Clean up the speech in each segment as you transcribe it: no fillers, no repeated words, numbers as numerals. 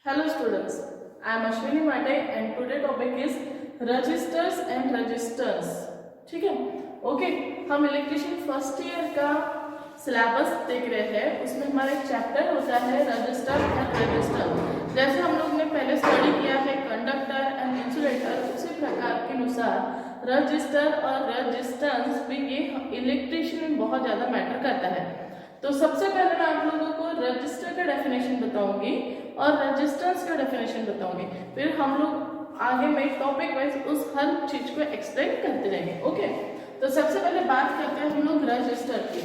Hello students, I am Ashwini Mate and today topic is registers and resistors. ठीक है, okay. हम electrician first year का syllabus देख रहे हैं। उसमें हमारा एक चैप्टर होता है रजिस्टर एंड रेजिस्टर। जैसे हम लोग ने पहले स्टडी किया है कंडक्टर एंड इंसुलेटर, उसी प्रकार के अनुसार रजिस्टर और रेजिस्टेंस भी ये इलेक्ट्रिशियन में बहुत ज़्यादा मैटर करता है। तो सबसे पहले मैं आप लोगों को रजिस्टर का डेफिनेशन बताऊंगी और रेजिस्टेंस का डेफिनेशन बताऊंगी, फिर हम लोग आगे में टॉपिक वाइज उस हर चीज को एक्सप्लेन करते रहेंगे। ओके, तो सबसे पहले बात करते हैं हम लोग रजिस्टर की।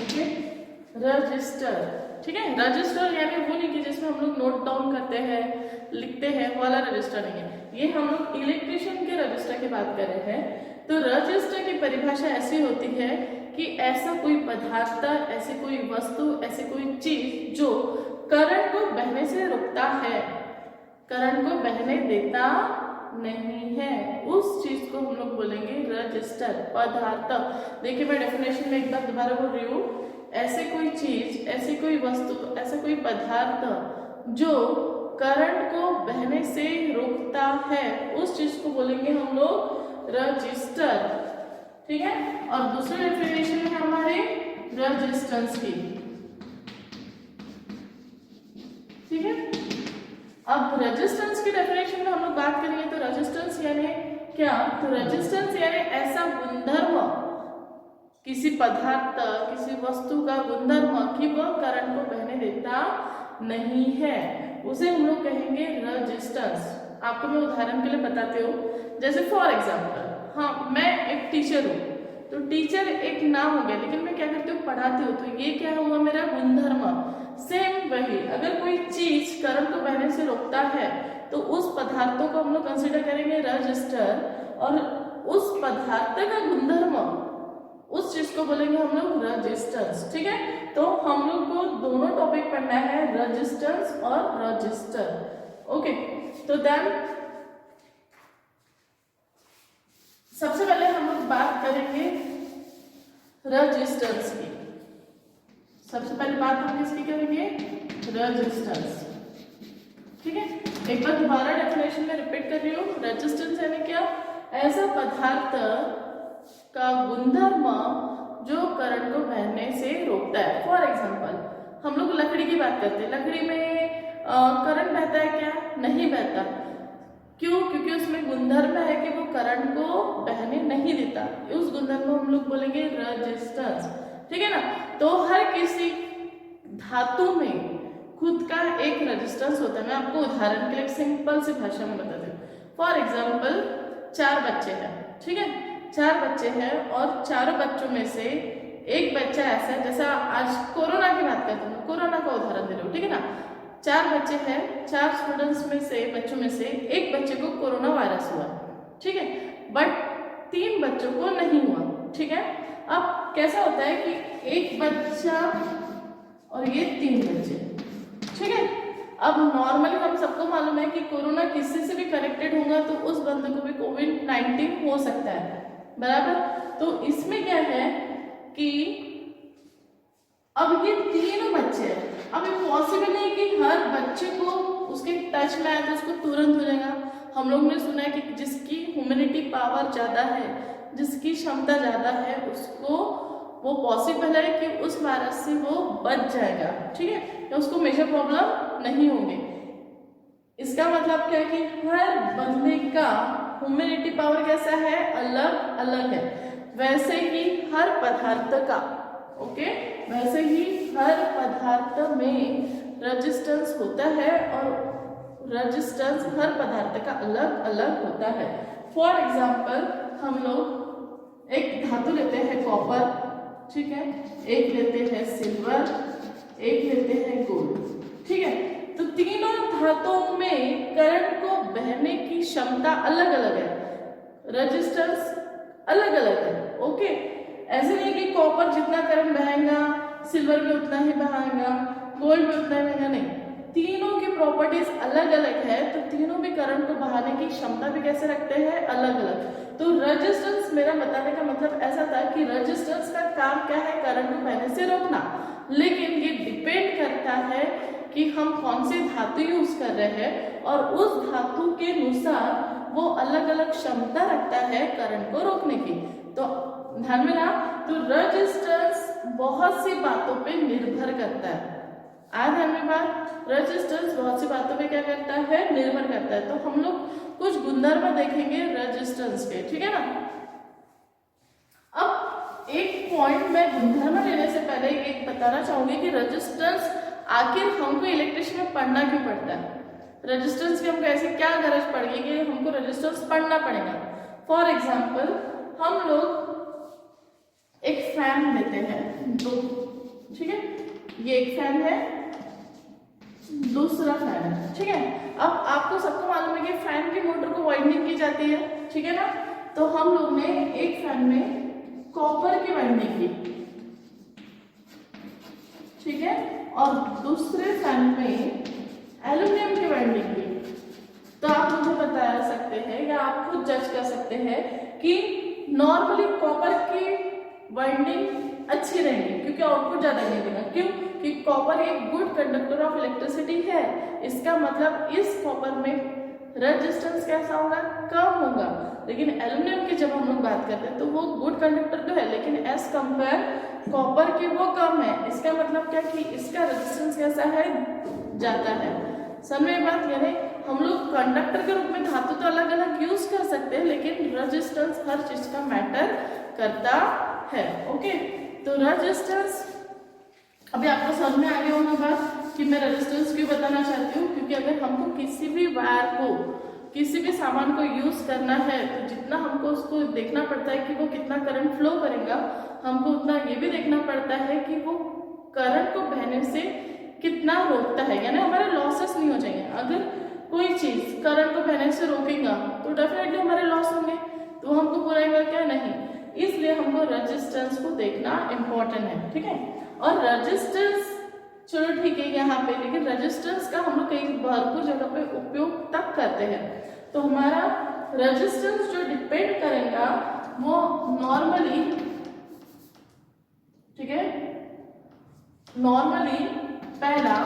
ओके, रजिस्टर, ठीक है। रजिस्टर यानी वो नहीं कि जिसमें हम लोग नोट डाउन करते हैं, लिखते हैं, वाला रजिस्टर नहीं है। ये हम लोग इलेक्ट्रिशियन के रजिस्टर की बात कर रहे हैं। तो रजिस्टर की परिभाषा ऐसी होती है कि ऐसा कोई पदार्थ, ऐसी कोई वस्तु, ऐसी कोई चीज जो करंट को बहने से रोकता है, करंट को बहने देता नहीं है, उस चीज को हम लोग बोलेंगे रजिस्टर। पदार्थ, देखिए मैं डेफिनेशन में एक बार दोबारा बोल रही हूँ, ऐसे कोई चीज, ऐसी कोई वस्तु, ऐसा कोई पदार्थ जो करंट को बहने से रोकता है, उस चीज को बोलेंगे हम लोग रजिस्टर, ठीक है। और दूसरे डेफिनेशन है हमारे रेजिस्टेंस की, ठीक है। अब रेजिस्टेंस की डेफिनेशन में हम लोग बात करेंगे तो रेजिस्टेंस यानी क्या? तो रेजिस्टेंस यानी ऐसा गुणधर्म, किसी पदार्थ, किसी वस्तु का गुणधर्म कि वह करंट को बहने देता नहीं है, उसे हम लोग कहेंगे रेजिस्टेंस। आपको मैं उदाहरण के लिए बताती हूँ। जैसे फॉर एग्जाम्पल, हाँ मैं एक टीचर हूँ, तो टीचर एक नाम हो गया, लेकिन मैं क्या करती हूँ, पढ़ाती हूँ, तो ये क्या हुआ मेरा गुणधर्म। सेम वही, अगर कोई चीज करंट को बहने से रोकता है तो उस पदार्थों को हम लोग कंसिडर करेंगे रजिस्टर, और उस पदार्थ का गुणधर्म, उस चीज को बोलेंगे हम लोग रेजिस्टेंस, ठीक है। तो हम लोग को दोनों टॉपिक पढ़ना है, रेजिस्टेंस और रजिस्टर। ओके, तो देन सबसे पहले हम लोग बात करेंगे रेजिस्टेंस की। सबसे पहले बात हम किसकी करेंगे? रेजिस्टेंस, ठीक है। एक बार दोबारा डेफिनेशन में रिपीट कर रही हूँ। रेजिस्टेंस यानी क्या? ऐसा पदार्थ का गुणधर्म जो करंट को बहने से रोकता है। फॉर एग्जाम्पल हम लोग लकड़ी की बात करते हैं, लकड़ी में करंट बहता है क्या? नहीं बहता। क्यों? क्योंकि उसमें गुणधर्म है कि वो करंट को बहने नहीं देता, उस गुणधर्म को हम लोग बोलेंगे रेजिस्टेंस, ठीक है ना। तो हर किसी धातु में खुद का एक रेजिस्टेंस होता है। मैं आपको उदाहरण के लिए सिंपल सी भाषा में बताती हूँ। फॉर एग्जाम्पल 4 बच्चे हैं, ठीक है। 4 बच्चे हैं और चारों बच्चों में से एक बच्चा ऐसा है, जैसा आज कोरोना की बात करते हैं, कोरोना का उदाहरण दे रही हूँ, ठीक है ना। 4 बच्चे हैं, 4 स्टूडेंट्स में से, बच्चों में से एक बच्चे को कोरोना वायरस हुआ, ठीक है, बट 3 बच्चों को नहीं हुआ, ठीक है। अब कैसा होता है कि एक बच्चा और ये 3 बच्चे, ठीक है। अब नॉर्मली हम सबको मालूम है कि कोरोना किसी से भी कनेक्टेड होगा तो उस बंदे को भी कोविड-19 हो सकता है, बराबर। तो इसमें क्या है कि अब ये 3 बच्चे हैं, अब ये पॉसिबल नहीं कि हर बच्चे को उसके टच में आए तो उसको तुरंत हो जाएगा। हम लोग ने सुना है कि जिसकी ह्यूमैनिटी पावर ज्यादा है, जिसकी क्षमता ज्यादा है, उसको वो पॉसिबल है कि उस वायरस से वो बच जाएगा, ठीक है, या उसको मेजर प्रॉब्लम नहीं होगी। इसका मतलब क्या है कि हर बंदे का ह्यूमैनिटी पावर कैसा है? अलग अलग है। वैसे ही हर पदार्थ का, ओके, वैसे ही हर पदार्थ में रेजिस्टेंस होता है और रेजिस्टेंस हर पदार्थ का अलग अलग होता है। फॉर एग्जाम्पल हम लोग एक धातु लेते हैं कॉपर, ठीक है, एक लेते हैं सिल्वर, एक लेते हैं गोल्ड, ठीक है। तो तीनों धातुओं में करंट को बहने की क्षमता अलग अलग है, रेजिस्टेंस अलग अलग है, ओके। ऐसे नहीं कि कॉपर जितना करंट बहेगा सिल्वर भी उतना ही बहेगा, गोल्ड भी उतना ही बहेगा, नहीं, तीनों की प्रॉपर्टीज अलग अलग है, तो तीनों भी करंट को बहाने की क्षमता भी कैसे रखते हैं? अलग अलग। तो रेजिस्टेंस मेरा बताने का रेजिस्टेंस का काम क्या है, करंट को बहने से रोकना, लेकिन ये डिपेंड करता है कि हम कौन सी धातु यूज कर रहे हैं और उस धातु के अनुसार वो अलग अलग क्षमता रखता है करंट को रोकने की। तो ध्यान में ना, तो रेजिस्टेंस बहुत सी बातों पे निर्भर करता है। ध्यान में बात, रेजिस्टेंस बहुत सी बातों पे क्या करता है, निर्भर करता है। तो हम लोग कुछ गुणधर्म देखेंगे रेजिस्टेंस के, ठीक है ना। अब एक पॉइंट मैं गुणधर्म लेने से पहले एक बताना चाहूंगी कि रेजिस्टेंस आखिर हमको इलेक्ट्रिशियन में पढ़ना क्यों पड़ता है। रेजिस्टेंस की हमको ऐसे क्या गरज पड़ेगी कि हमको रेजिस्टेंस पढ़ना पड़ेगा। फॉर एग्जाम्पल हम लोग एक फैन लेते हैं दो, ठीक है, ये एक फैन है, दूसरा फैन है, ठीक है। अब आपको सबको मालूम है कि फैन की मोटर को वाइंडिंग की जाती है, ठीक है ना। तो हम लोग ने एक फैन में कॉपर की वाइंडिंग की, ठीक है, और दूसरे फैन में एल्यूमिनियम की वाइंडिंग की। तो आप मुझे बता सकते हैं या आप खुद जज कर सकते हैं कि नॉर्मली कॉपर की वाइंडिंग अच्छी रहेगी क्योंकि आउटपुट ज्यादा नहीं देगा। क्यों? कि कॉपर एक गुड कंडक्टर ऑफ इलेक्ट्रिसिटी है। इसका मतलब इस कॉपर में रेजिस्टेंस कैसा होगा, कम होगा। लेकिन एल्यूमिनियम की जब हम लोग बात करते हैं तो वो गुड कंडक्टर तो है, लेकिन एज कंपेयर कॉपर की वो कम है। इसका मतलब क्या कि इसका रेजिस्टेंस कैसा है, जाता है। समय बात यानी हम लोग कंडक्टर के रूप में धातु तो अलग अलग यूज कर सकते हैं, लेकिन रेजिस्टेंस हर चीज का मैटर करता है। ओके, तो रेजिस्टेंस अभी आपको समझ में आ गया होगा बात कि मैं रेजिस्टेंस क्यों बताना चाहती हूँ। क्योंकि अगर हमको किसी भी वायर को, किसी भी सामान को यूज करना है तो जितना हमको उसको देखना पड़ता है कि वो कितना करंट फ्लो करेगा, हमको उतना ये भी देखना पड़ता है कि वो करंट को बहने से कितना रोकता है, यानी हमारे लॉसेस नहीं हो जाएंगे। अगर कोई चीज करंट को बहने से रोकेगा तो डेफिनेटली हमारे लॉस होंगे, तो हमको बुराएगा क्या, नहीं। इसलिए हमको रेजिस्टेंस को देखना इंपॉर्टेंट है, ठीक है। और रेजिस्टेंस चलो ठीक है यहाँ पे, लेकिन रेजिस्टेंस का हम लोग कई भरपूर जगह पे उपयोग तब करते हैं। तो हमारा रेजिस्टेंस जो डिपेंड करेगा वो नॉर्मली, ठीक है, नॉर्मली पहला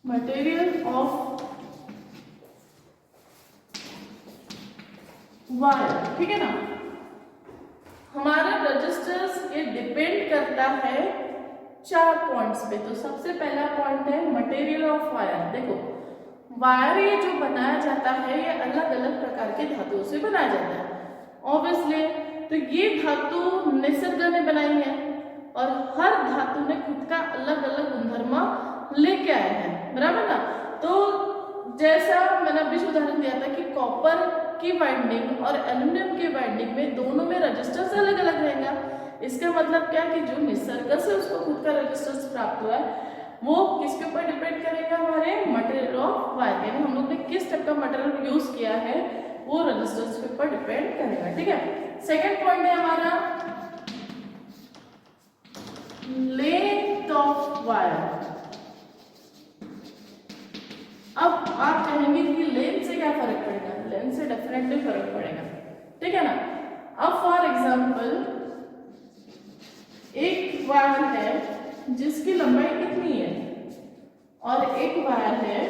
मटेरियल ऑफ वायर, ठीक है ना। हमारा रेजिस्टेंस ये डिपेंड करता है 4 पॉइंट्स पे। तो सबसे पहला पॉइंट है मटेरियल ऑफ वायर। देखो वायर ये जो बनाया जाता है ये अलग अलग प्रकार के धातुओं से बनाया जाता है ऑब्वियसली। तो ये धातु निसर्ग ने बनाई है और हर धातु ने खुद का अलग अलग गुणधर्म लेके आया है, बराबर ना। तो जैसा मैंने अभी उदाहरण दिया था कि कॉपर की वाइंडिंग और एल्यूमिनियम की वाइंडिंग में दोनों में रेजिस्टेंस अलग अलग रहेगा। इसका मतलब क्या कि जो निसर्ग से उसको खुद का रेजिस्टेंस प्राप्त हुआ है वो किसके ऊपर डिपेंड करेगा, हमारे मटेरियल ऑफ वायर, यानी हम लोग ने किस टाइप का मटेरियल यूज किया है वो रेजिस्टेंस के ऊपर डिपेंड करेगा, ठीक है। सेकेंड पॉइंट है हमारा लेंथ ऑफ वायर। अब आप कहेंगे कि लेंथ से क्या फर्क पड़ेगा, लेंथ से डेफिनेटली फर्क पड़ेगा, ठीक है ना। अब फॉर एग्जांपल एक वायर है जिसकी लंबाई इतनी है और एक वायर है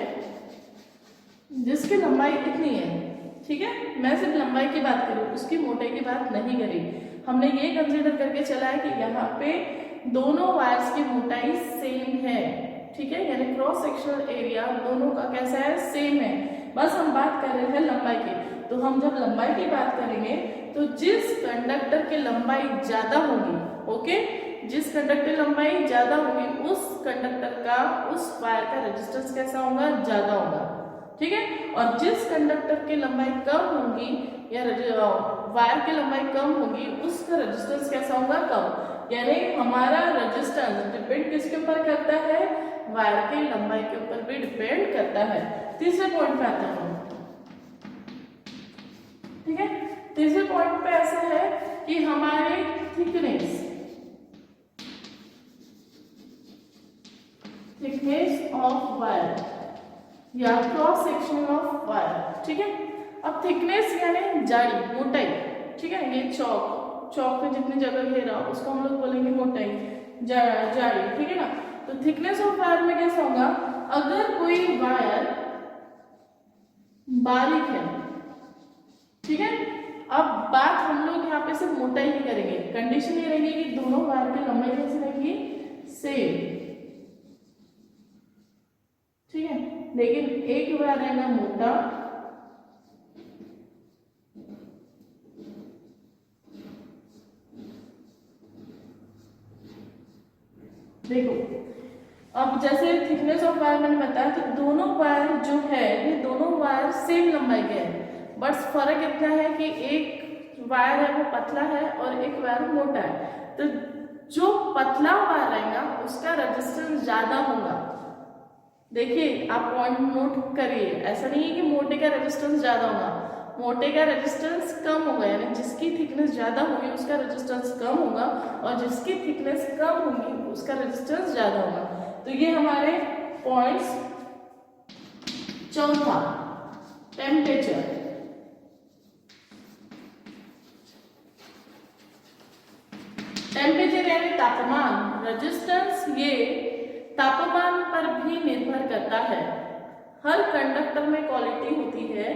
जिसकी लंबाई इतनी है, ठीक है। मैं सिर्फ लंबाई की बात करूँ, उसकी मोटाई की बात नहीं करी। हमने ये कंसीडर करके चला है कि यहाँ पे दोनों वायर्स की मोटाई सेम है, ठीक है, यानी क्रॉस सेक्शनल एरिया दोनों का कैसा है, सेम है। बस हम बात कर रहे हैं लंबाई की। तो हम जब लंबाई की बात करेंगे तो जिस कंडक्टर की लंबाई ज्यादा होगी, ओके, जिस कंडक्टर की लंबाई ज्यादा होगी उस कंडक्टर का, उस वायर का रेजिस्टेंस कैसा होगा, ज्यादा होगा, ठीक है। और जिस कंडक्टर की लंबाई कम होगी या वायर की लंबाई कम होगी उसका रेजिस्टेंस कैसा होगा, कम। यानी हमारा रेजिस्टेंस डिपेंड किसके ऊपर करता है, वायर की लंबाई के ऊपर भी डिपेंड करता है। तीसरे पॉइंट पे आता हूँ, ठीक है। तीसरे पॉइंट पे ऐसा है कि हमारे थिकनेस ऑफ वायर, या क्रॉस सेक्शन ऑफ वायर, ठीक है। अब थिकनेस यानी जाड़ी, मोटाई, ठीक है। ये चौक में जितनी जगह घेरा उसको हम लोग बोलेंगे मोटाई, जाड़ी, ठीक है ना। तो थिकनेस ऑफ वायर में कैसा होगा, अगर कोई वायर बारीक है, ठीक है। अब बात हम लोग यहाँ पे सिर्फ मोटाई की करेंगे, कंडीशन ये रहेगी कि दोनों वायर की लंबाई कैसी रहेगी, सेम, ठीक है। लेकिन एक वायर रहेगा मोटा, देखो अब जैसे थिकनेस ऑफ वायर मैंने बताया, तो दोनों वायर जो है ये दोनों वायर सेम लंबाई के हैं, बट फर्क इतना है कि एक वायर है वो पतला है और एक वायर मोटा है। तो जो पतला वायर रहेगा उसका रेजिस्टेंस ज्यादा होगा। देखिए आप पॉइंट नोट करिए, ऐसा नहीं है कि मोटे का रेजिस्टेंस ज्यादा होगा, मोटे का रेजिस्टेंस कम होगा, यानी जिसकी थिकनेस ज्यादा होगी उसका रेजिस्टेंस कम होगा, और जिसकी थिकनेस कम होगी उसका रेजिस्टेंस ज्यादा होगा। तो ये हमारे पॉइंट्स। चौथा, टेम्परेचर। टेम्परेचर यानी तापमान, रेजिस्टेंस ये तापमान पर भी निर्भर करता है। हर कंडक्टर में क्वालिटी होती है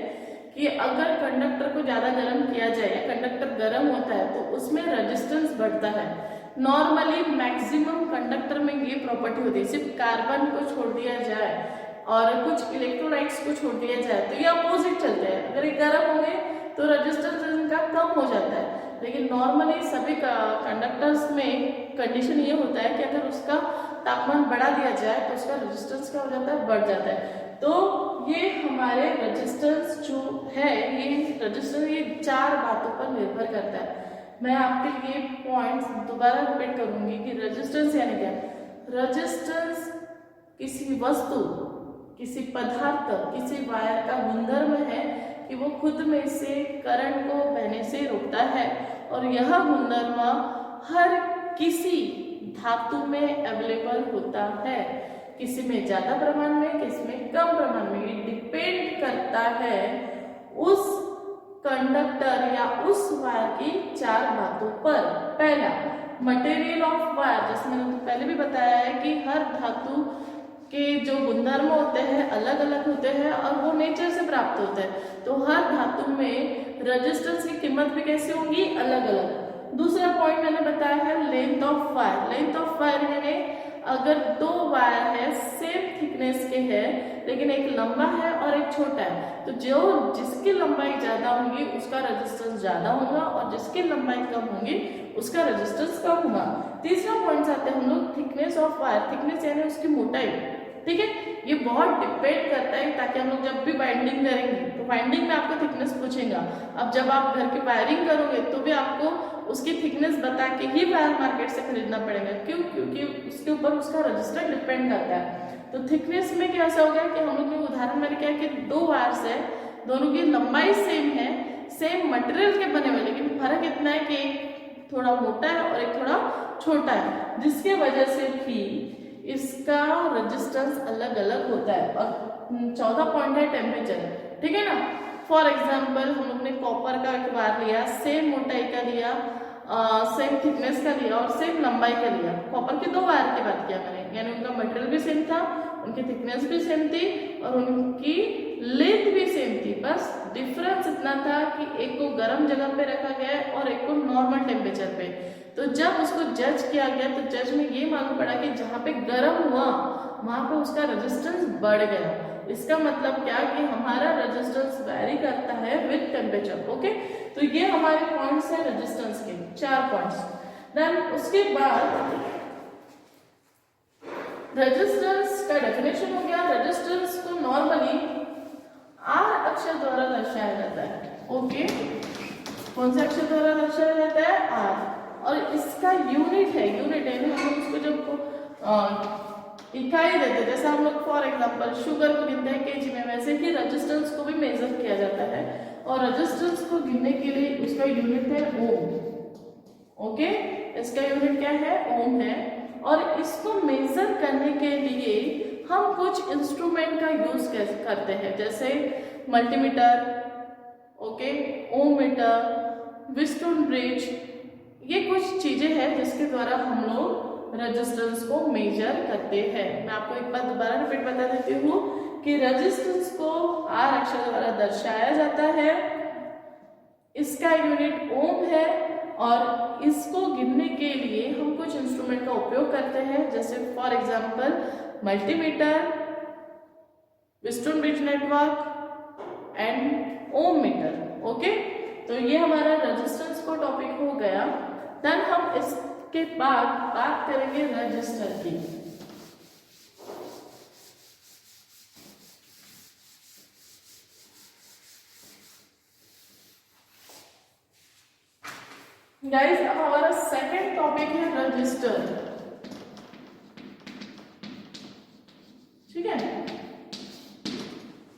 कि अगर कंडक्टर को ज्यादा गर्म किया जाए या कंडक्टर गर्म होता है तो उसमें रेजिस्टेंस बढ़ता है। नॉर्मली मैक्सिमम कंडक्टर में ये प्रॉपर्टी होती है, सिर्फ कार्बन को छोड़ दिया जाए और कुछ इलेक्ट्रोलाइट्स को छोड़ दिया जाए तो ये अपोजिट चलते हैं। अगर ये गर्म होंगे तो रेजिस्टेंस इनका कम हो जाता है, लेकिन नॉर्मली सभी कंडक्टर्स में कंडीशन ये होता है कि अगर उसका तापमान बढ़ा दिया जाए तो उसका रेजिस्टेंस क्या हो जाता है, बढ़ जाता है। तो ये हमारे रेजिस्टेंस जो है, ये रेजिस्टेंस ये चार बातों पर निर्भर करता है। मैं आपके लिए पॉइंट्स दोबारा रिपीट करूंगी कि रेजिस्टेंस यानी क्या। रेजिस्टेंस किसी वस्तु, किसी पदार्थ, किसी वायर का गुणधर्म है कि वो खुद में से करंट को बहने से रोकता है, और यह गुणधर्म हर किसी धातु में अवेलेबल होता है, किसी में ज्यादा प्रमाण में, किसी में कम प्रमाण में। ये डिपेंड करता है उस कंडक्टर या उस वायर की चार बातों पर। पहला, मटेरियल ऑफ वायर, जैसे मैंने पहले भी बताया है कि हर धातु के जो गुणधर्म होते हैं अलग अलग होते हैं और वो नेचर से प्राप्त होते हैं, तो हर धातु में रेजिस्टेंस की कीमत भी कैसी होंगी, अलग अलग। दूसरा पॉइंट मैंने बताया है length of wire. Length of wire यानी अगर दो वायर है सेम थिकनेस के हैं लेकिन एक लंबा है और एक छोटा है, तो जो जिसकी लंबाई ज्यादा होगी उसका रेजिस्टेंस ज्यादा होगा और जिसकी लंबाई कम होगी उसका रेजिस्टेंस कम होगा। तीसरा पॉइंट आते हैं हम लोग थिकनेस ऑफ वायर। थिकनेस यानी उसकी मोटाई, ठीक है। ये बहुत डिपेंड करता है, ताकि हम लोग जब भी बाइंडिंग करेंगे तो बाइंडिंग में आपको थिकनेस पूछेगा। अब जब आप घर की वायरिंग करोगे तो भी आपको उसकी थिकनेस बता के ही वायर मार्केट से खरीदना पड़ेगा। क्यों? क्योंकि उसके ऊपर उसका रजिस्टर डिपेंड करता है। तो थिकनेस में कैसा हो गया कि हम लोग ने उदाहरण मैंने क्या कि दो वायर्स है, दोनों की लंबाई सेम है, सेम मटेरियल के बने हुए, लेकिन फर्क इतना है कि एक थोड़ा मोटा है और एक थोड़ा छोटा है, जिसके वजह से भी इसका रेजिस्टेंस अलग अलग होता है। और चौथा पॉइंट है टेम्परेचर, ठीक है ना। फॉर एग्जाम्पल हम लोग ने कॉपर का एक वायर लिया, सेम मोटाई का लिया, सेम थिकनेस का लिया और सेम लंबाई का लिया। कॉपर के दो वायर की बात किया मैंने, यानी उनका मटेरियल भी सेम था, उनकी थिकनेस भी सेम थी और उनकी लेंथ भी सेम थी। बस डिफरेंस इतना था कि एक को गर्म जगह पे रखा गया और एक को नॉर्मल टेम्परेचर पे। तो जब उसको जज किया गया तो जज में ये मालूम पड़ा कि जहाँ पे गर्म हुआ वहां पे उसका रेजिस्टेंस बढ़ गया। इसका मतलब क्या कि हमारा रेजिस्टेंस वैरी करता है विद टेम्परेचर। ओके, तो ये हमारे पॉइंट्स है रेजिस्टेंस के, 4 पॉइंट्स। देन उसके बाद रेजिस्टेंस का डेफिनेशन हो गया। रेजिस्टेंस को नॉर्मली आर अक्षर द्वारा दर्शाया जाता है। ओके, कौन से अक्षर द्वारा दर्शाया जाता है? आर। और इसका यूनिट है, यूनिट है हम लोग उसको जब इकाई देते, जैसे हम लोग फॉर एग्जांपल शुगर को गिनते हैं केजी में, वैसे ही रेजिस्टेंस को भी मेजर किया जाता है। और रेजिस्टेंस को गिनने के लिए उसका यूनिट है ओम। ओके, इसका यूनिट क्या है? ओम है। और इसको मेजर करने के लिए हम कुछ इंस्ट्रूमेंट का यूज करते हैं, जैसे मल्टीमीटर, ओके, ओम मीटर, व्हीटस्टोन ब्रिज। ये कुछ चीजें हैं जिसके द्वारा हम लोग रेजिस्टेंस को मेजर करते हैं। मैं आपको एक बार दोबारा रिपीट बता देती हूँ कि रेजिस्टेंस को आर अक्षर द्वारा दर्शाया जाता है, इसका यूनिट ओम है, और इसको गिनने के लिए हम कुछ इंस्ट्रूमेंट का उपयोग करते हैं, जैसे for example multimeter, Wheatstone bridge network and ohm meter. Okay, तो ये हमारा रेजिस्टेंस का टॉपिक हो गया। देन हम इसके बाद बात करेंगे रजिस्टर की। गाइस, अब हमारा सेकंड टॉपिक है रजिस्टर। ठीक है,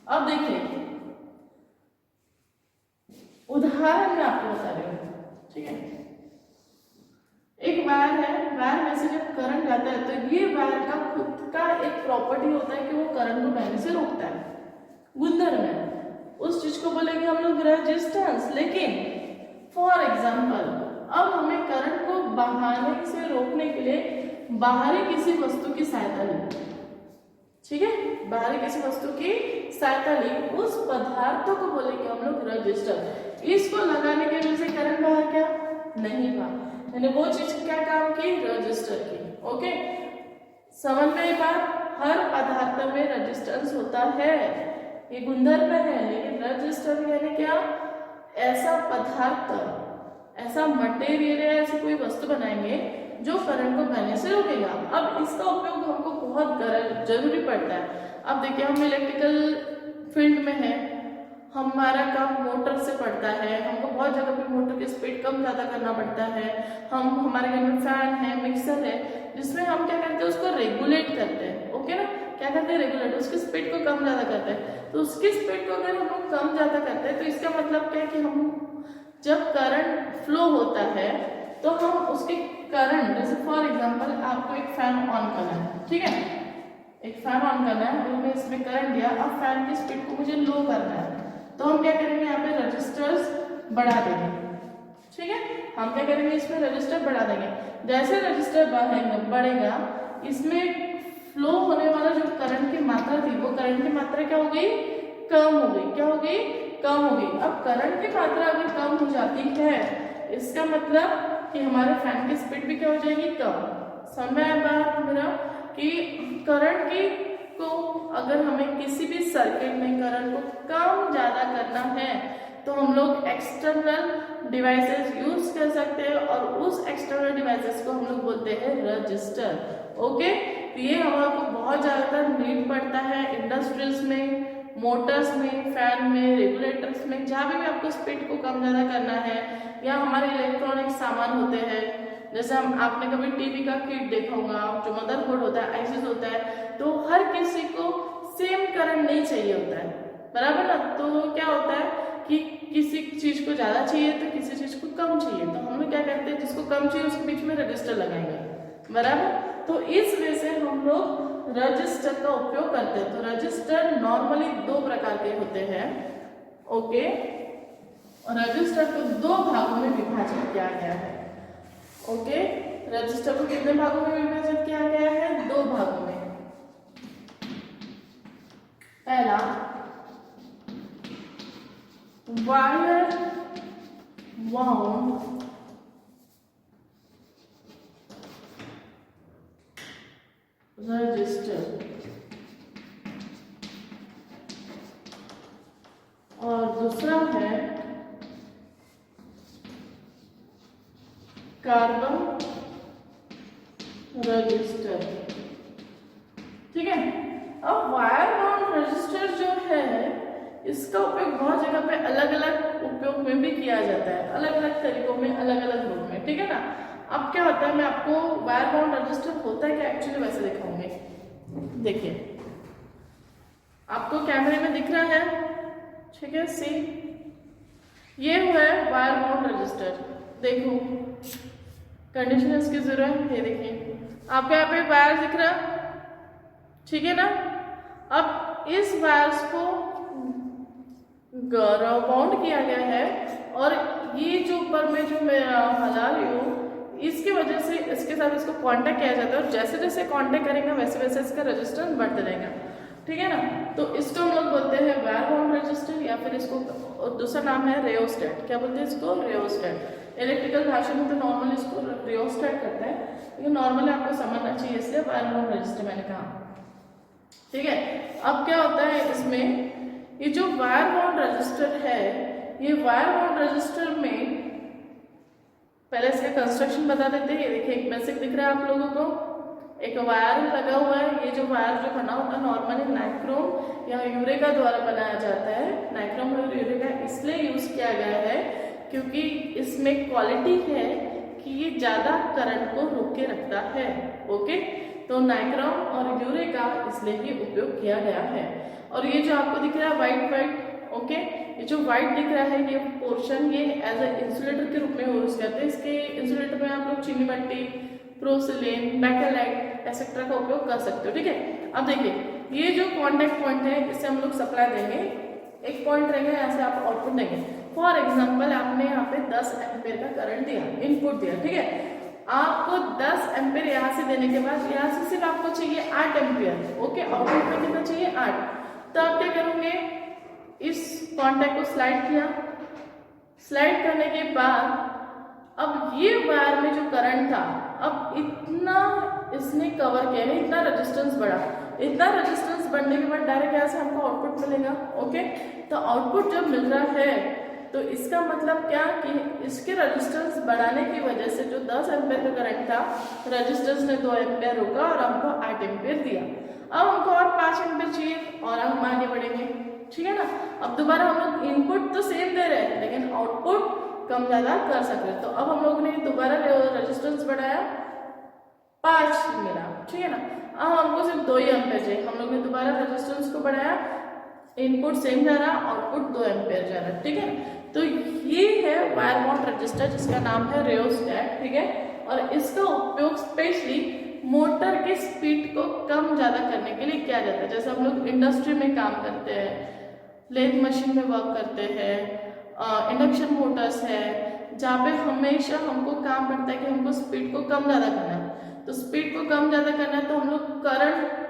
अब देखिए उदाहरण मैं आपको बता रही हूँ। ठीक है, एक वायर है, वायर में से जब करंट जाता है तो ये वायर का खुद का एक प्रॉपर्टी होता है कि वो करंट को बहने से रोकता है, गुंदर में। उस चीज को बोलेंगे हम लोग रेजिस्टेंस। लेकिन फॉर एग्जांपल अब हमें करंट को बहाने से रोकने के लिए बाहरी किसी वस्तु की सहायता ली। ठीक है, बाहरी किसी वस्तु की सहायता ली, उस पदार्थ को बोलेंगे हम लोग रजिस्टर। इसको लगाने की वजह से करंट बाहर क्या नहीं बहा, यानी वो चीज क्या काम की, रजिस्टर की। ओके, समझ में एक बात, हर पदार्थ में रेजिस्टेंस होता है, ये गुणधर्म है। लेकिन रजिस्टर यानी क्या, ऐसा पदार्थ, ऐसा मटेरियल या ऐसी कोई वस्तु बनाएंगे जो करंट को बहने से रोकेगा। अब इसका उपयोग हमको बहुत जरूरी पड़ता है। अब देखिए हम इलेक्ट्रिकल फील्ड में है, हमारा काम मोटर से पड़ता है, हमको बहुत जगह पे मोटर की स्पीड कम ज़्यादा करना पड़ता है। हम हमारे घर में फैन है, मिक्सर है, जिसमें हम क्या करते हैं, उसको रेगुलेट करते हैं। ओके ना, क्या करते हैं, रेगुलेट, उसकी स्पीड को कम ज़्यादा करते हैं। तो उसकी स्पीड को अगर हम लोग कम ज़्यादा करते हैं तो इसका मतलब क्या है कि हम जब करंट फ्लो होता है तो हम उसके करंट, जैसे फॉर एग्जांपल आपको एक फैन ऑन करना है। ठीक है, एक फैन ऑन करना है, तो मैं इसमें करंट दिया, अब फैन की स्पीड को मुझे लो करना है, तो हम क्या करेंगे, यहाँ पे रजिस्टर्स बढ़ा देंगे। ठीक है, हम क्या करेंगे, इसमें रजिस्टर बढ़ा देंगे। जैसे रजिस्टर बढ़ेगा, इसमें फ्लो होने वाला जो करंट की मात्रा थी, वो करंट की मात्रा क्या हो गई, कम हो गई। क्या हो गई, कम हो गई। अब करंट की मात्रा अगर कम हो जाती है, इसका मतलब कि हमारे फैन की स्पीड भी क्या हो जाएगी, कम। समझ में बात मेरा, कि करंट की को अगर हमें किसी भी सर्किट में करंट को कम ज्यादा करना है तो हम लोग एक्सटर्नल डिवाइसेस यूज कर सकते हैं, और उस एक्सटर्नल डिवाइसेस को हम लोग बोलते हैं रजिस्टर। ओके, तो ये हमारे को बहुत ज्यादा नीड पड़ता है इंडस्ट्रीज में, मोटर्स में, फैन में, रेगुलेटर्स में, जहाँ भी आपको स्पीड को कम ज्यादा करना है, या हमारे इलेक्ट्रॉनिक सामान होते हैं, जैसे हम आपने कभी टीवी का किट देखा होगा, जो मदरबोर्ड होता है, आईसीस होता है, तो हर किसी को सेम करंट नहीं चाहिए होता है, बराबर ना। तो क्या होता है कि किसी चीज को ज्यादा चाहिए तो किसी चीज को कम चाहिए, तो हम लोग क्या करते हैं, जिसको कम चाहिए उसके बीच में रजिस्टर लगाएंगे, बराबर। तो इस वजह से हम लोग रजिस्टर का उपयोग करते हैं। तो रजिस्टर नॉर्मली दो प्रकार के होते हैं। ओके, और रजिस्टर को दो भागों में विभाजित किया गया है। ओके, रजिस्टर को कितने भागों में विभाजित किया गया है, दो भागों में। पहला, वायर वाउंड रजिस्टर, और दूसरा है कार्बन रजिस्टर। ठीक है, अब वायर बाउंड रजिस्टर जो है इसका उपयोग बहुत जगह पे अलग अलग उपयोग में भी किया जाता है, अलग अलग तरीकों में, अलग अलग रूप में। ठीक है ना। अब क्या होता है, मैं आपको वायर बाउंड रजिस्टर होता है क्या एक्चुअली वैसे दिखाऊंगी। देखिए आपको कैमरे में दिख रहा है, ठीक है, सी ये हुआ है वायर बाउंड रजिस्टर। देखो कंडीशन इसकी जरूरत है, ये देखिए आपको यहाँ पे वायर दिख रहा, ठीक है ना। अब इस वायर्स को बाउंड किया गया है और ये जो ऊपर में जो मैं हला रही हूँ इसकी वजह से इसके साथ इसको कांटेक्ट किया जाता है और जैसे जैसे कांटेक्ट करेंगे वैसे वैसे इसका रेजिस्टेंस बढ़ते रहेगा, ठीक है ना। तो इसको हम लोग बोलते हैं वायर बाउंड रेजिस्टर या फिर इसको दूसरा नाम है रेओस्टेट। क्या बोलते हैं इसको? रेओस्टेट। इलेक्ट्रिकल भाषा में तो नॉर्मली इसको रेओस्टेट करते हैं, लेकिन नॉर्मली आपको समझना चाहिए इसलिए वायर बाउंड रेजिस्टर मैंने कहा, ठीक है। अब क्या होता है इसमें, ये जो वायर बाउंड रजिस्टर है, ये वायर बाउंड रजिस्टर में पहले इसका कंस्ट्रक्शन बता देते हैं। ये देखिए एक बेसिक दिख रहा है आप लोगों को, एक वायर लगा हुआ है। ये जो वायर जो बना होता है नॉर्मली नाइक्रोम या यूरेका द्वारा बनाया जाता है। नाइक्रोम और यूरेका इसलिए यूज किया गया है क्योंकि इसमें क्वालिटी है कि ये ज्यादा करंट को रोक के रखता है। ओके, तो नाइक्रोम और यूरेका इसलिए ही उपयोग किया गया है। और ये जो आपको दिख रहा है वाइट वाइट, ओके, ये जो वाइट दिख रहा है ये पोर्शन ये एज ए इंसुलेटर के रूप में यूज करते हैं। इसके इंसुलेटर में आप लोग चीनी मिट्टी, प्रोसिलिन, बैकेलाइट एक्सेट्रा का उपयोग कर सकते हो, ठीक है। अब देखिए ये जो कॉन्टेक्ट पॉइंट है इससे हम लोग सप्लाई देंगे, एक पॉइंट रहेगा, यहाँ से आप आउटपुट देंगे। फॉर एग्जाम्पल आपने यहाँ पे 10 एम्पेयर का करंट दिया, इनपुट दिया, ठीक है। आपको 10 एम्पेयर यहाँ से देने के बाद यहाँ से सिर्फ आपको चाहिए 8 एम्पेयर, ओके। आउटपुट में कितना चाहिए? 8। तो आप क्या करोगे, इस कॉन्टैक्ट को स्लाइड किया, स्लाइड करने के बाद अब ये वायर में जो करंट था अब इतना इसने कवर किया है, इतना रेजिस्टेंस बढ़ा। इतना रेजिस्टेंस बढ़ने के बाद डायरेक्ट यहाँ से हमको आउटपुट मिलेगा, ओके। तो आउटपुट जब मिल रहा है तो इसका मतलब क्या कि इसके रेजिस्टेंस बढ़ाने की वजह से जो 10 एम्पेयर का करंट था, रेजिस्टेंस ने 2 एम्पेयर रोका और हमको 8 एम्पेयर दिया। अब हमको और 5 एम्पेयर चाहिए और हम आगे बढ़ेंगे, ठीक है ना। अब दोबारा हम लोग इनपुट तो सेम दे रहे हैं लेकिन आउटपुट कम ज्यादा कर सकते हैं। तो अब हम लोग ने दोबारा रेजिस्टेंस बढ़ाया, 5 मिला, ठीक है ना। अब हमको सिर्फ 2 ही एम्पेयर चाहिए। हम लोग ने दोबारा रेजिस्टेंस को बढ़ाया, इनपुट सेम जा रहा, आउटपुट 2 एम्पेयर जा रहा, ठीक है। तो ये है वायर बाउंड रजिस्टर जिसका नाम है रेओस्टेट, ठीक है। और इसका उपयोग स्पेशली मोटर की स्पीड को कम ज्यादा करने के लिए किया जाता है। जैसे हम लोग इंडस्ट्री में काम करते हैं, लेथ मशीन में वर्क करते हैं, इंडक्शन मोटर्स है, जहाँ पे हमेशा हमको काम पड़ता है कि हमको स्पीड को कम ज्यादा करना है। तो स्पीड को कम ज्यादा करना है तो हम लोग करंट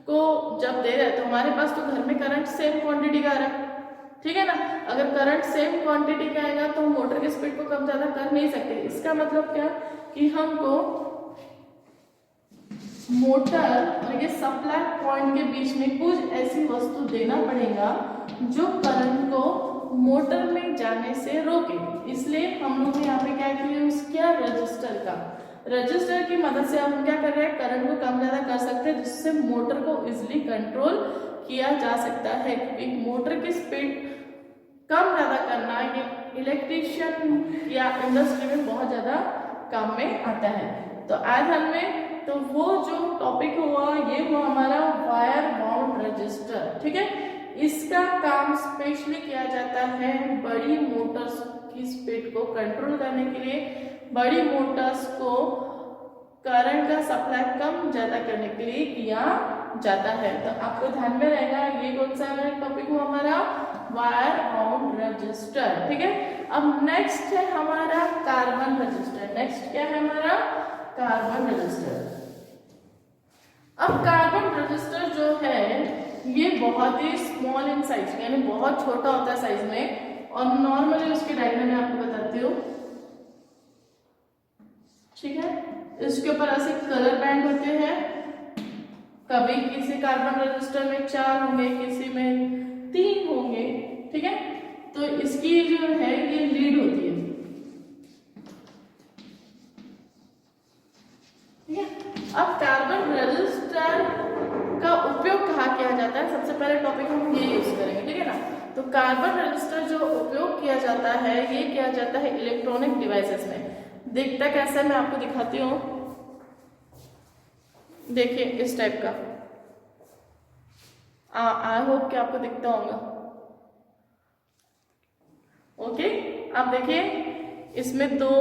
को जब दे रहे हैं तो हमारे पास तो घर में करंट सेम क्वांटिटी का आ रहा है, ठीक है ना। अगर करंट सेम क्वांटिटी का आएगा तो हम मोटर की स्पीड को कम ज्यादा कर नहीं सकते। इसका मतलब क्या कि हमको मोटर और ये सप्लाई पॉइंट के बीच में कुछ ऐसी वस्तु देना पड़ेगा जो करंट को मोटर में जाने से रोके। इसलिए हम लोग यहाँ पे क्या यूज किया, रजिस्टर का। रजिस्टर की मदद से हम क्या कर रहे हैं, करंट को कम ज्यादा कर सकते हैं जिससे मोटर को इजिली कंट्रोल किया जा सकता है। एक मोटर की स्पीड कम ज्यादा करना ये इलेक्ट्रिशियन या इंडस्ट्री में बहुत ज्यादा काम में आता है। तो आज हमें तो वो जो टॉपिक हुआ ये हुआ हमारा वायर बाउंड रजिस्टर, ठीक है। इसका काम स्पेशली किया जाता है बड़ी मोटर्स की स्पीड को कंट्रोल करने के लिए, बड़ी मोटर्स को करंट का सप्लाई कम ज्यादा करने के लिए किया जाता है। तो आपको ध्यान में रहेगा ये कौन सा टॉपिक हुआ हमारा, वायर बाउंड रजिस्टर, ठीक है। अब नेक्स्ट है हमारा कार्बन रजिस्टर। नेक्स्ट क्या है हमारा, कार्बन रजिस्टर। अब कार्बन रजिस्टर जो है ये बहुत ही स्मॉल इन साइज, यानी बहुत छोटा होता है साइज में, और नॉर्मली उसकी डायग्राम में आपको बताती हूँ, ठीक है। इसके ऊपर ऐसे कलर बैंड होते हैं, कभी किसी कार्बन रजिस्टर में 4 होंगे, किसी में 3 होंगे, ठीक है। तो इसकी जो है ये लीड होती है, ठीक है। अब कार्बन रजिस्टर का उपयोग कहाँ किया जाता है, सबसे पहले टॉपिक हम ये यूज करेंगे, ठीक है ना। तो कार्बन रजिस्टर जो उपयोग किया जाता है ये किया जाता है इलेक्ट्रॉनिक डिवाइसेस में। दिखता कैसा मैं आपको दिखाती हूँ, देखिए इस टाइप का, आई होप कि आपको दिखता होगा, ओके। आप देखिए इसमें 2,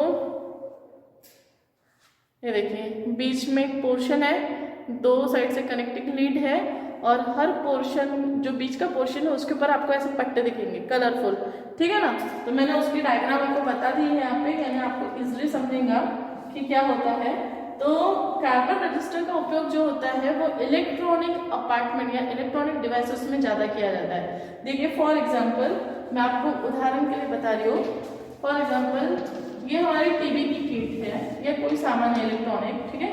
ये देखिए बीच में एक पोर्शन है, दो साइड से कनेक्टिंग लीड है और हर पोर्शन जो बीच का पोर्शन है उसके ऊपर आपको ऐसे पट्टे दिखेंगे कलरफुल, ठीक है ना। तो मैंने उसकी डायग्राम आपको बता दी है यहाँ पे, यानी आपको इजिली समझेगा कि क्या होता है। तो कार्बन रजिस्टर का उपयोग जो होता है वो इलेक्ट्रॉनिक अपार्टमेंट या इलेक्ट्रॉनिक डिवाइसेस में ज़्यादा किया जाता है। देखिए फॉर एग्जांपल मैं आपको उदाहरण के लिए बता रही हूँ। फॉर एग्जांपल ये हमारी टीवी की किट है या कोई सामान है इलेक्ट्रॉनिक, ठीक है।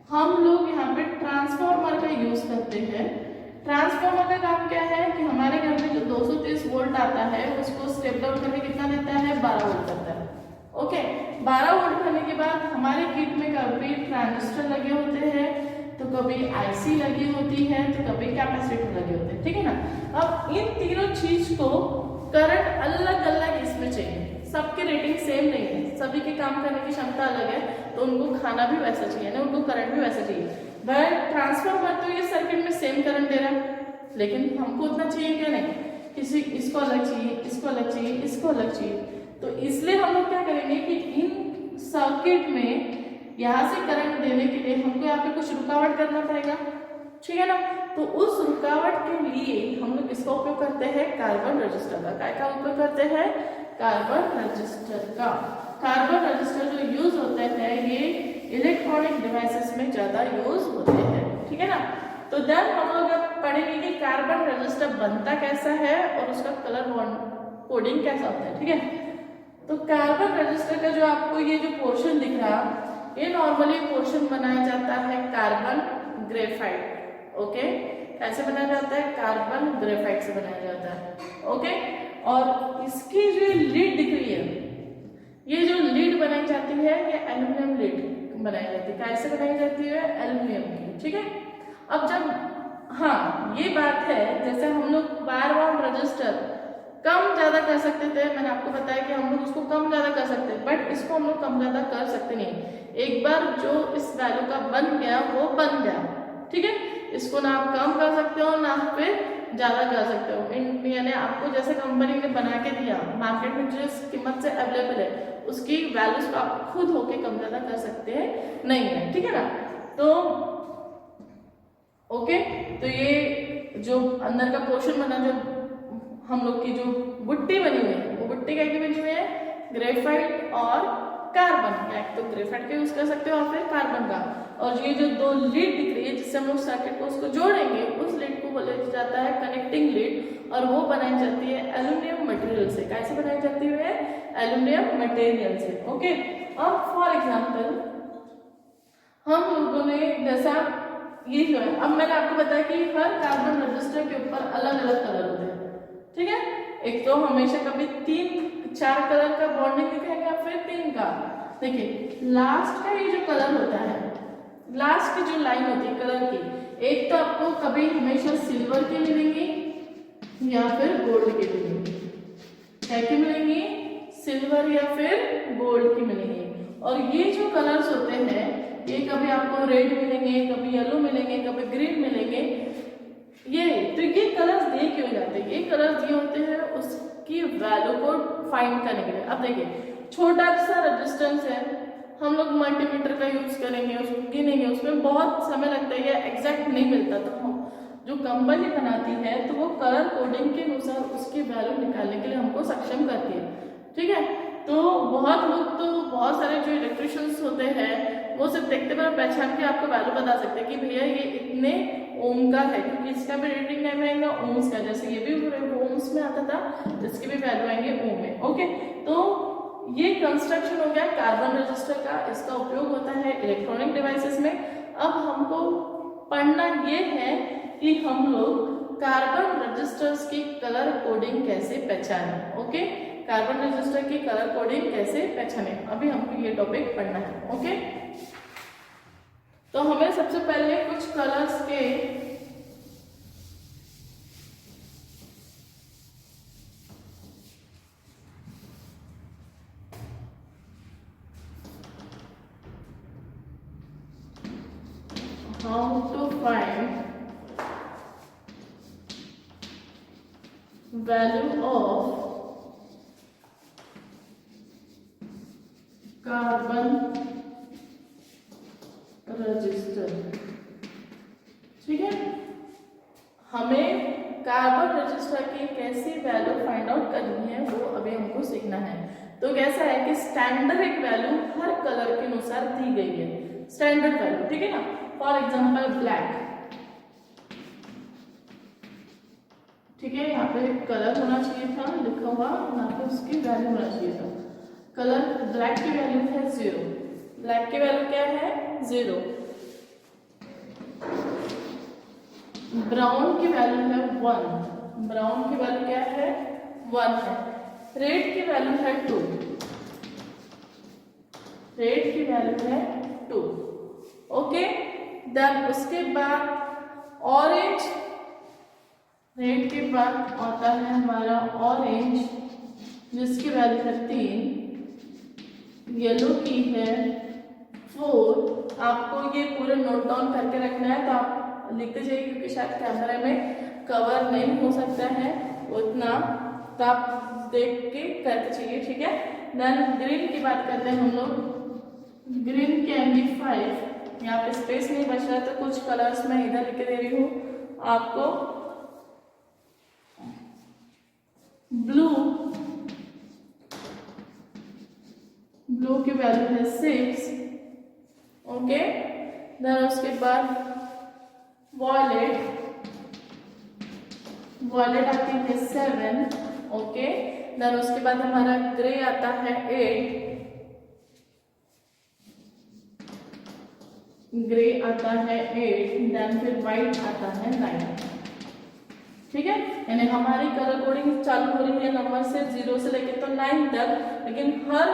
हम लोग यहाँ पे ट्रांसफार्मर का यूज करते हैं। ट्रांसफार्मर का काम क्या है कि हमारे घर में जो 230 वोल्ट आता है उसको स्टेप डाउन करके कितना देता है, 12 वोल्ट करता है। ओके, 12 वोल्ट करने के बाद हमारे किट में कभी ट्रांजिस्टर लगे होते हैं, तो कभी आईसी लगी होती है, तो कभी कैपेसिटर लगे होते हैं, ठीक है ना। अब इन तीनों चीज को करंट अलग अलग इसमें चाहिए, सबकी रेटिंग सेम नहीं है, सभी के काम करने की क्षमता अलग है, तो उनको खाना भी वैसा चाहिए ना, उनको करंट भी वैसा चाहिए। बट ट्रांसफार्मर तो ये सर्किट में सेम करंट दे रहा है, लेकिन हमको उतना चाहिए क्या नहीं, किसी इसको अलग चाहिए, इसको अलग चाहिए, इसको अलग चाहिए। तो इसलिए हम लोग क्या करेंगे कि इन सर्किट में यहाँ से करंट देने के लिए हमको यहाँ पे कुछ रुकावट करना पड़ेगा, ठीक है ना। तो उस रुकावट के लिए हम लोग इसका उपयोग करते हैं कार्बन रजिस्टर का। क्या का उपयोग करते हैं, कार्बन रजिस्टर का। कार्बन रजिस्टर जो यूज होते हैं ये इलेक्ट्रॉनिक डिवाइसेस में ज्यादा यूज होते हैं, ठीक है ना। तो देन हम लोग अब पढ़ेंगे कि कार्बन रजिस्टर बनता कैसा है और उसका कलर कोडिंग कैसा होता है, ठीक है। तो कार्बन रजिस्टर का जो आपको ये जो पोर्शन दिख रहा, ये नॉर्मली पोर्शन बनाया जाता है कार्बन ग्रेफाइट। ओके, ऐसे बनाया जाता है, कार्बन ग्रेफाइट से बनाया जाता है। ओके, और इसकी जो लीड दिख रही है, ये जो लीड बनाई जाती है ये एल्यूमिनियम लीड बनाई जाती है। कैसे बनाई जाती है, एल्यूमिनियम की, ठीक है। अब जब हाँ ये बात है, जैसे हम लोग वायर बाउंड रजिस्टर कम ज्यादा कर सकते थे, मैंने आपको बताया कि हम लोग उसको कम ज्यादा कर सकते हैं, बट इसको हम लोग कम ज्यादा कर सकते नहीं। एक बार जो इस वैल्यू का बन गया वो बन गया, ठीक है। इसको ना आप कम कर सकते हो ना फिर ज्यादा कर सकते हो। यानी आपको जैसे कंपनी ने बना के दिया, मार्केट में जिस कीमत से अवेलेबल है उसकी वैल्यूज को आप खुद होके कम ज्यादा कर सकते हैं नहीं है, ठीक है ना। तो ओके, तो ये जो अंदर का पोर्शन बना, जो हम लोग की जो बुट्टी बनी हुई है, वो बुट्टी क्या की बनी हुई है, ग्रेफाइट और कार्बन। या तो ग्रेफाइट का यूज कर सकते हो और फिर कार्बन का। और ये जो दो लीड दिख रही है जिससे हम लोग सर्किट को उसको जोड़ेंगे, उस लीड को बोला जाता है कनेक्टिंग लीड, और वो बनाई जाती है एल्यूमिनियम मटेरियल से। कैसे बनाई जाती है, एल्यूमिनियम मटेरियल से। ओके, अब फॉर एग्जाम्पल हम लोगों ने जैसा ये जो है, अब मैंने आपको बताया कि हर कार्बन रजिस्टर के ऊपर अलग अलग कलर होते हैं, ठीक है। एक तो हमेशा कभी 3-4 कलर का बॉन्डिंग दिखाएगा, फिर 3 का। देखिए लास्ट का ये जो कलर होता है, लास्ट की जो लाइन होती है कलर की, एक तो आपको कभी हमेशा सिल्वर की मिलेंगी या फिर गोल्ड की मिलेंगी। क्या की मिलेंगी, सिल्वर या फिर गोल्ड की मिलेंगी। और ये जो कलर्स होते हैं ये कभी आपको रेड मिलेंगे, कभी येलो मिलेंगे, कभी ग्रीन मिलेंगे। ये तो ये कलर्स दिए क्यों जाते हैं, ये कलर्स दिए होते हैं उसकी वैल्यू को फाइंड करने के लिए। अब देखिए छोटा सा रेजिस्टेंस है, हम लोग मल्टीमीटर का यूज करेंगे, उसको गिनेंगे, उसमें बहुत समय लगता है, ये एग्जैक्ट नहीं मिलता। तो हम जो कंपनी बनाती है तो वो कलर कोडिंग के अनुसार उसकी वैल्यू निकालने के लिए हमको सक्षम करती है, ठीक है। तो बहुत लोग, तो बहुत सारे जो इलेक्ट्रिशियंस होते हैं वो सिर्फ देखते पर पहचान के आपको वैल्यू बता सकते हैं कि भैया ये इतने ओम का है, क्योंकि इसका भी रेटिंग टाइम आएगा ओम्स का, जैसे ये भी ओम्स में आता था, इसकी भी वैल्यू आएंगे ओम में। ओके, तो ये कंस्ट्रक्शन हो गया कार्बन रजिस्टर का, इसका उपयोग होता है इलेक्ट्रॉनिक डिवाइसेस में। अब हमको पढ़ना ये है कि हम लोग कार्बन रजिस्टर्स की कलर कोडिंग कैसे पहचानें। ओके, कार्बन रजिस्टर की कलर कोडिंग कैसे पहचाने, अभी हमको ये टॉपिक पढ़ना है। ओके, तो हमें सबसे पहले कुछ कलर्स के how to find value of carbon resistor. पूछा कि कैसी वैल्यू फाइंड आउट करनी है, वो अभी हमको सीखना है। तो कैसा है कि स्टैंडर्ड एक वैल्यू हर कलर के अनुसार दी गई है, स्टैंडर्ड वैल्यू, ठीक है ना। फॉर एग्जांपल ब्लैक, ठीक है, यहाँ पे कलर होना चाहिए था लिखा हुआ, यहाँ पे उसकी वैल्यू होना चाहिए था। कलर ब्लैक की वैल्यू है 0, ब्लैक की वैल्यू क्या है 0। ब्राउन की वैल्यू है 1, ब्राउन की वैल्यू क्या है 1 है। रेड की वैल्यू है 2, रेड की वैल्यू है 2। ओके, देन उसके बाद ऑरेंज, रेड के बाद आता है हमारा ऑरेंज जिसकी वैल्यू है 3, येलो की है 4। आपको ये पूरे नोट डाउन करके रखना है, तो आप लिखते जाइए क्योंकि शायद कैमरे में कवर नहीं हो सकता है उतना, तो आप देख के करते चाहिए, ठीक है। देन ग्रीन की बात करते हैं हम लोग, ग्रीन की एमबी 5, यहाँ पे स्पेस नहीं बच रहा तो कुछ कलर्स मैं इधर लिख के दे रही हूँ आपको। ब्लू, ब्लू की वैल्यू है 6, ओके। देन उसके बाद वॉयलेट, वॉयलेट आती है 7, ओके। देन उसके बाद हमारा ग्रे आता है 8, ग्रे आता है 8। देन फिर व्हाइट आता है 9, ठीक है। यानी हमारी कलर कोडिंग चालू हो रही है नंबर से 0 से लेकर तो 9 तक, लेकिन हर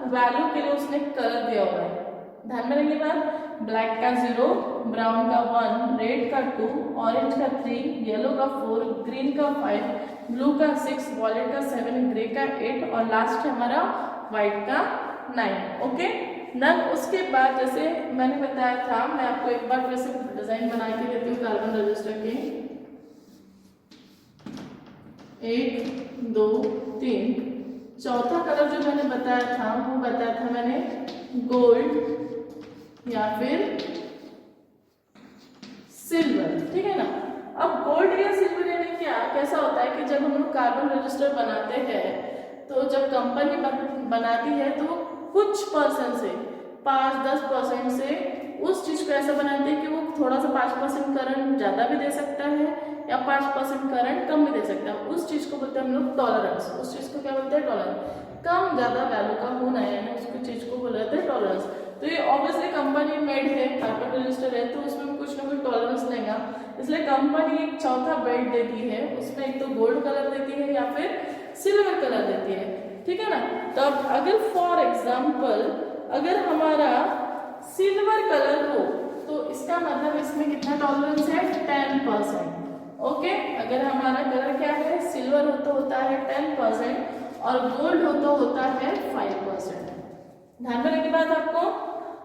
वैल्यू के लिए उसने कलर दिया हुआ है। ध्यान में रखिए बात, ब्लैक का 0, ब्राउन का 1, रेड का 2, ऑरेंज का 3, येलो का 4, ग्रीन का 5, ब्लू का 6, वॉयलेट का 7, ग्रे का 8 और लास्ट हमारा व्हाइट का 9, ओके। देन उसके बाद जैसे मैंने बताया था, मैं आपको एक बार फिर से डिजाइन बना के देती हूँ कार्बन रजिस्टर की। 1 2 3, चौथा कलर जो मैंने बताया था वो बताया था मैंने गोल्ड या फिर सिल्वर, ठीक है ना। अब गोल्ड या सिल्वर यानी क्या, कैसा होता है कि जब हम लोग कार्बन रजिस्टर बनाते हैं तो जब कंपनी बनाती है तो कुछ परसेंट से 5-10% से उस चीज को ऐसा बनाते हैं कि वो थोड़ा सा 5% करंट ज्यादा भी दे सकता है या 5% करंट कम भी दे सकता है। उस चीज को बोलते हैं हम लोग टॉलरेंस। उस चीज को क्या बोलते हैं, टॉलरेंस। कम ज्यादा वैल्यू का होना है, यानी उसको चीज को बोलते हैं टॉलरेंस। तो ये ऑब्वियसली कंपनी मेड है, कार्बन रजिस्टर है, तो उसमें कुछ ना कुछ टॉलरेंस लेगा, इसलिए कंपनी एक चौथा बेल्ट देती है, उसमें एक तो गोल्ड कलर देती है या फिर सिल्वर कलर देती है, ठीक है ना। तो अब अगर फॉर एग्जाम्पल अगर हमारा सिल्वर कलर हो तो इसका मतलब इसमें कितना टॉलरेंस है, 10%, ओके। अगर हमारा कलर क्या है, सिल्वर हो तो होता है 10% और गोल्ड हो तो होता है 5%। ध्यान में रखिए बात आपको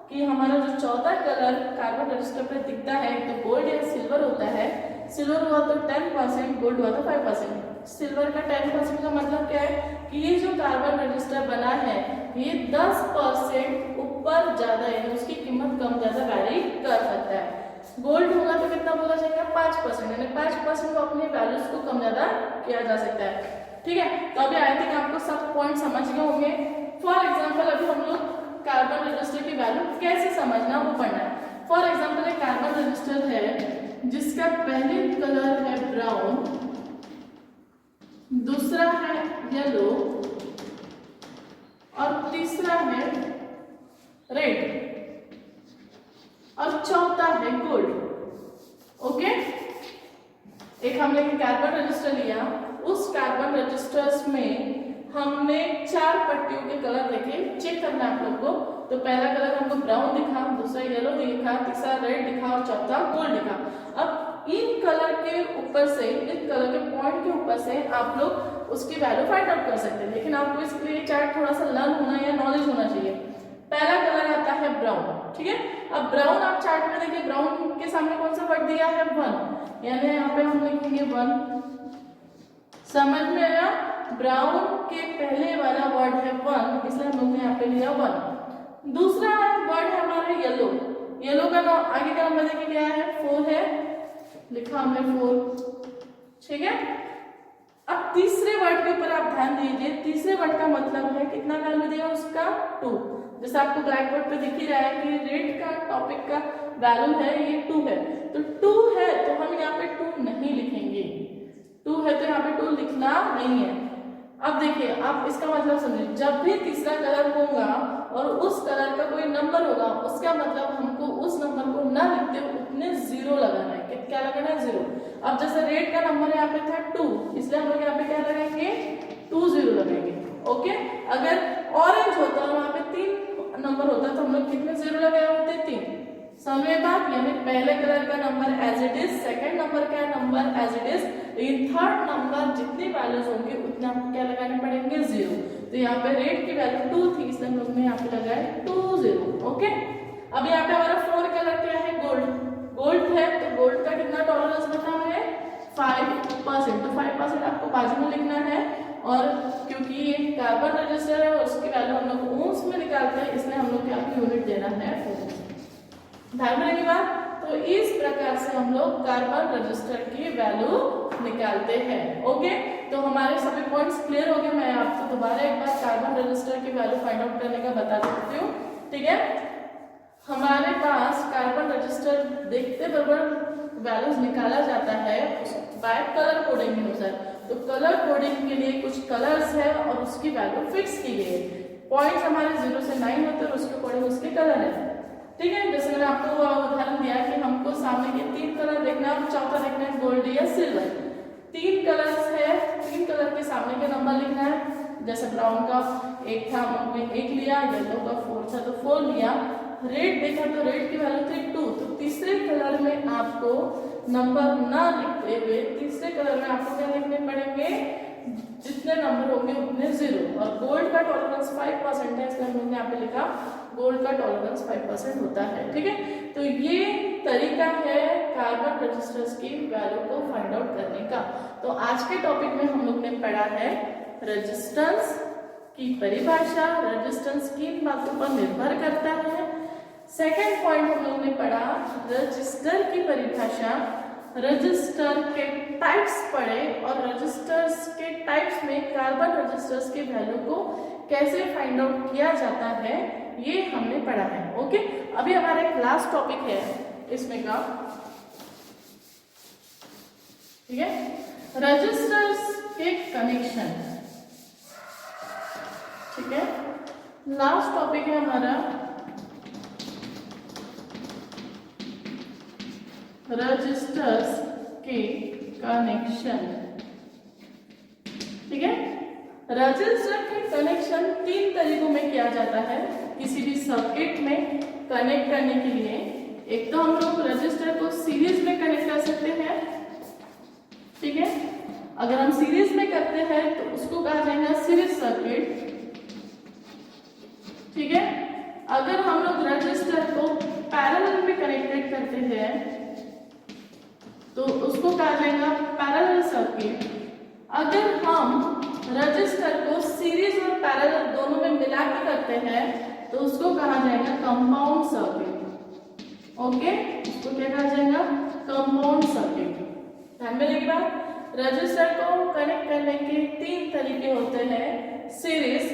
कि हमारा जो चौथा कलर कार्बन रजिस्टर पे दिखता है तो गोल्ड या सिल्वर होता है। सिल्वर हुआ तो 10%, गोल्ड हुआ तो 5%। सिल्वर का 10% का मतलब क्या है कि ये जो कार्बन रजिस्टर बना है ये 10% ऊपर ज्यादा है, उसकी कीमत कम ज्यादा वैरी कर सकता है। गोल्ड होगा तो कितना बोला जाएगा, 5%, यानी 5% को अपनी वैल्यूज को कम ज्यादा किया जा सकता है, ठीक है। तो अभी आई थिंक आपको सब पॉइंट समझ गए होंगे। फॉर एग्जाम्पल अभी हम लोग कार्बन रजिस्टर की वैल्यू कैसे समझना वो पढ़ना है। फॉर एग्जाम्पल एक कार्बन रजिस्टर है जिसका पहले कलर है ब्राउन, दूसरा है येलो और तीसरा है रेड और चौथा है गोल्ड, ओके। एक हमने कार्बन रजिस्टर लिया, उस कार्बन रजिस्टर्स में हमने 4 पट्टियों के कलर देखे, चेक करना है आप लोग को। तो पहला कलर हमको ब्राउन दिखा, दूसरा येलो दिखा, तीसरा रेड दिखा और चौथा गोल्ड दिखा। अब इन कलर के ऊपर से, इन कलर के पॉइंट के ऊपर से आप लोग उसकी वैल्यू फाइंड आउट कर सकते हैं, लेकिन आपको इसके लिए चार्ट थोड़ा सा लर्न होना या नॉलेज होना चाहिए। पहला कलर आता है ब्राउन, ठीक है। अब ब्राउन आप चार्ट में देखिए, ब्राउन के सामने कौन सा वर्ड दिया है, 1, यानी यहाँ पे हम लिखेंगे 1। समझ में आया, ब्राउन के पहले वाला वर्ड है 1, इसलिए हम लोग ने यहाँ पे लिया 1। दूसरा वर्ड है हमारा येलो, येलो का आगे का नंबर देखिए क्या है, 4 है, लिखा हमने 4, ठीक है। अब तीसरे वर्ड के ऊपर आप ध्यान दीजिए, तीसरे वर्ड का मतलब है कितना वैल्यू दिया उसका 2। जैसे आपको ब्लैक बोर्ड पे दिख ही रहा है कि रेट का टॉपिक का वैल्यू है ये 2 है, तो 2 है तो हम यहाँ पे 2 नहीं लिखेंगे, 2 है तो यहाँ पे 2 लिखना नहीं है। अब देखिए आप इसका मतलब समझिए, जब भी तीसरा कलर होगा और उस कलर का कोई नंबर होगा, उसका मतलब हमको उस नंबर को ना लिखते हुए उतने 0 लगाना है। क्या लगाना है? 0। अब जैसे रेड का नंबर यहाँ पे था 2, इसलिए हम लोग यहाँ पे क्या लगाएंगे? 2 0 लगाएंगे। ओके, अगर ऑरेंज होता और वहाँ पे 3 नंबर होता तो हम लोग कितने 0 लगाए होते? 3। समय बाद यानी पहले कलर का number as it is, second number का नंबर एज इट इज, लेकिन थर्ड नंबर जितनी वैल्यूज होंगी उतने आपको क्या लगाने पड़ेंगे? 0। तो यहाँ पे रेड की वैल्यू 2 थी, इसलिए हम लोग ने यहाँ पे लगाए 2 0। ओके, अब यहाँ पे हमारा 4 कलर क्या है? गोल्ड। गोल्ड है तो गोल्ड का कितना टॉलरेंस बता है? 5%। तो 5% आपको बाजू में लिखना है, और क्योंकि ये कार्बन रजिस्टर है और उसकी वैल्यू हम लोग ओम्स में निकालते हैं, इसलिए हम लोग क्या यूनिट देना है ओम्स। ध्यान में रखिए बात। तो इस प्रकार से हम लोग कार्बन रजिस्टर की वैल्यू निकालते हैं। ओके, तो हमारे सभी पॉइंट्स क्लियर हो गए। मैं आपको दोबारा एक बार कार्बन रजिस्टर की वैल्यू फाइंड आउट करने का बता देती हूँ। ठीक है, हमारे पास कार्बन रजिस्टर देखते बराबर वैल्यूज निकाला जाता है बाय कलर कोडिंग के अनुसार। तो कलर कोडिंग के लिए कुछ कलर्स है और उसकी वैल्यू फिक्स की गई है। पॉइंट्स हमारे 0 से 9 होते हैं और उसके अकॉर्डिंग उसके कलर है। ठीक है, जैसे मैंने आपको उदाहरण दिया कि हमको सामने के 3 कलर देखना है और चौथा देखना है गोल्ड या सिल्वर। 3 कलर्स है, 3 कलर के सामने के नंबर लिखना है। जैसे ब्राउन का 1 था, हमने 1 लिया, येलो का 4 था तो 4 लिया, रेड देखा तो रेड की वैल्यू थी 2। तो तीसरे कलर में आपको नंबर ना लिखते हुए तीसरे कलर में आपको क्या लिखने पड़ेंगे? जितने नंबर होंगे उतने 0। और गोल्ड का टॉलरेंस 5% है, इसलिए हम लोग ने यहाँ पे लिखा गोल्ड का टॉलरेंस 5% होता है। ठीक है, तो ये तरीका है कार्बन रजिस्टर्स की वैल्यू को फाइंड आउट करने का। तो आज के टॉपिक में हम लोग ने पढ़ा है रेजिस्टेंस की परिभाषा, रेजिस्टेंस किन बातों पर निर्भर करता है। सेकेंड पॉइंट हम लोग ने पढ़ा रजिस्टर की परिभाषा, रजिस्टर के टाइप्स पढ़े और रजिस्टर्स के टाइप्स में कार्बन रजिस्टर्स के वैल्यू को कैसे फाइंड आउट किया जाता है ये हमने पढ़ा है। ओके, अभी हमारा एक लास्ट टॉपिक है इसमें का, ठीक है, रजिस्टर्स के कनेक्शन। ठीक है, लास्ट टॉपिक है हमारा रजिस्टर्स के कनेक्शन। ठीक है, रजिस्टर के कनेक्शन 3 तरीकों में किया जाता है किसी भी सर्किट में कनेक्ट करने के लिए। एक तो हम लोग रजिस्टर को सीरीज में कनेक्ट कर सकते हैं। ठीक है, अगर हम सीरीज में करते हैं तो उसको कहा जाएगा सीरीज सर्किट। ठीक है, अगर हम लोग रजिस्टर को पैरेलल में कनेक्टेड करते हैं तो उसको कहा जाएगा पैरेलल सर्किट। अगर हम रजिस्टर को सीरीज और पैरेलल दोनों में मिला के करते हैं तो उसको कहा जाएगा कंपाउंड सर्किट। ओके, उसको क्या कहा जाएगा? Compound circuit. ध्यान में रखिए बात, रजिस्टर को कनेक्ट करने के 3 तरीके होते हैं, सीरीज,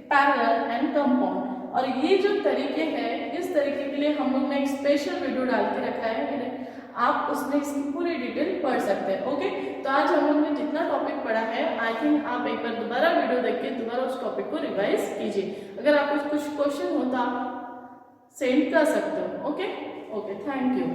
पैरेलल एंड कंपाउंड। और ये जो तरीके हैं, इस तरीके के लिए हम लोग ने एक स्पेशल वीडियो डाल के रखा है, आप उसमें इसकी पूरी डिटेल पढ़ सकते हैं। ओके, तो आज हम लोग ने जितना टॉपिक पढ़ा है, आई थिंक आप एक बार दोबारा वीडियो देख के दोबारा उस टॉपिक को रिवाइज कीजिए। अगर आपको कुछ क्वेश्चन हो तो आप सेंड कर सकते हो। Okay, thank you.